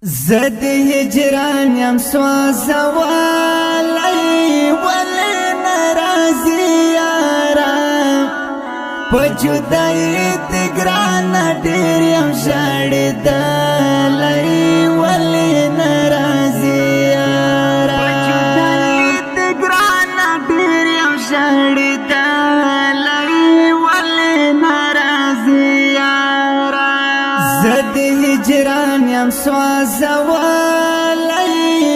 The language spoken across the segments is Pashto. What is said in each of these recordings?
زد هجران یم سوزوالی ولی نرازی یارم پا جدائی تگران دیر یم شاڑی دالی ولی نرازی یارم پا جدائی تگران دیر یم شاڑی دالی ولی نرازی یارم زد هجران یم سوزوالی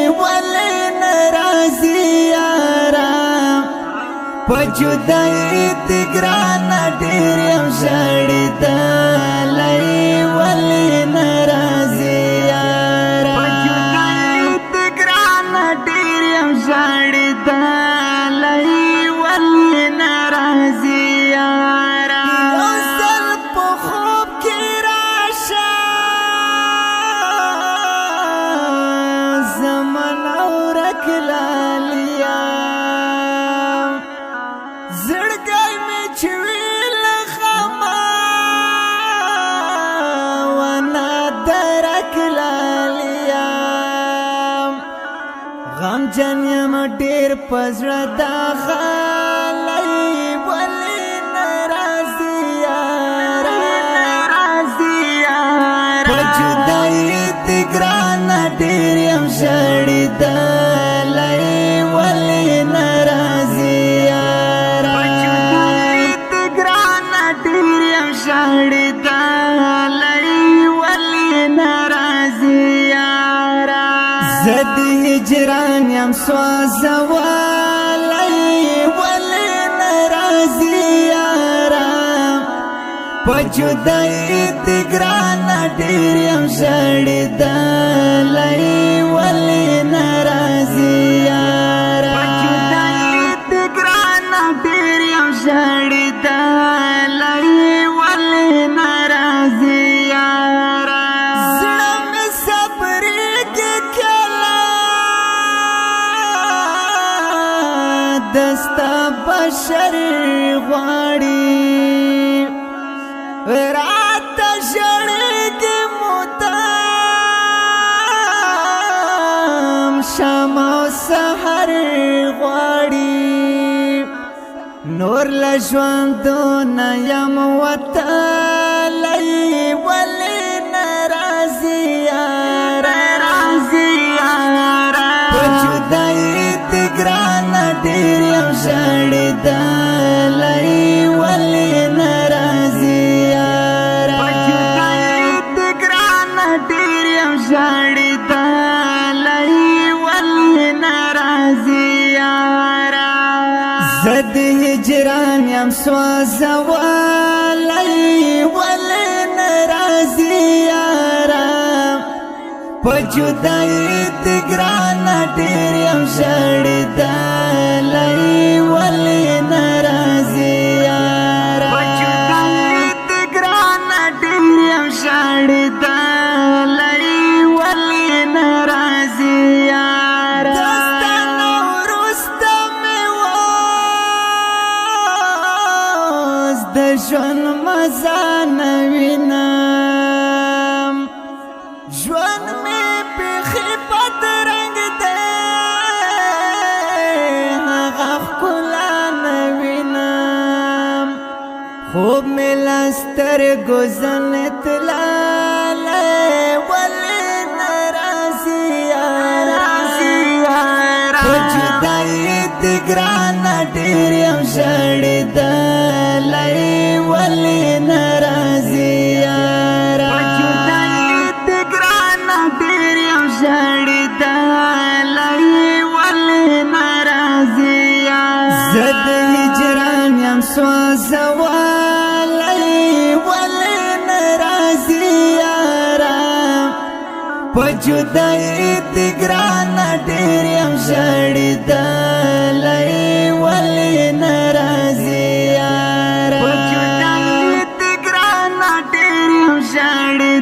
ولی نرازی یارم پا جدائی تگران دیر یم شاڑی دالی ولی نرازی یارم پا جدائی تگران دیر یم شاڑی دالی ولی نرازی یارم یوزل پا خوب کی راشا زمن اورک لالیا زړګی می چویل خما وانا درک لالیا غم جن یم ډیر پزړه دا خالی ولی نرازی یارم په جدائی تگران ډیر یم شاړی دالی ولی نرازی یارم په جدائی تگران ډیر یم شاړی دالی ولی نرازی یارم زد هجران یم سوزوالی ولی نرازی یارم پا جدائی تگران دیر یم شاڑی دالی ولی نرازی یارم پا جدائی تگران دیر یم شاڑی دالی ولی نرازی یارم زړه می صبرېږي کله دستا بشر غواړي رات شړېږي مدام شام او سحر غواړي نور له ژوندونه یم وتلی ولی نرازی یارم په جدائی تگران ډیر یم شاړی دالی ولی نرازی یارم په جدائی تگران ډیر یم شاړی دالی ولی نرازی یارم زد هجران یم سوزوالی ولی نرازی یارم په جدائی تگران ډیر یم شاړی دالی ولی نرازی یارم په جدائی تگران ډیر یم شاړی دالی ولی نرازی یارم دستانه وروسته مې اوس د ژوند مزه نه وینم ژوند مې بیخي بدرنګ دی هغه ښکلا نه وینم خوب مې له سترګو ځنې تللی ولې نرازی یارم په جدائی تگران ډیر یم شاړی دالی ولی نرازی یارم په جدائی تگران ډیر یم شاړی دالی ولی نرازی یارم زد هجران یم سوزوالی ولی نرازی یارم په جدائی تگران ډیر یم شاړی دالی ولی نرازی یارم په جدائی تگران ډیر یم شاړی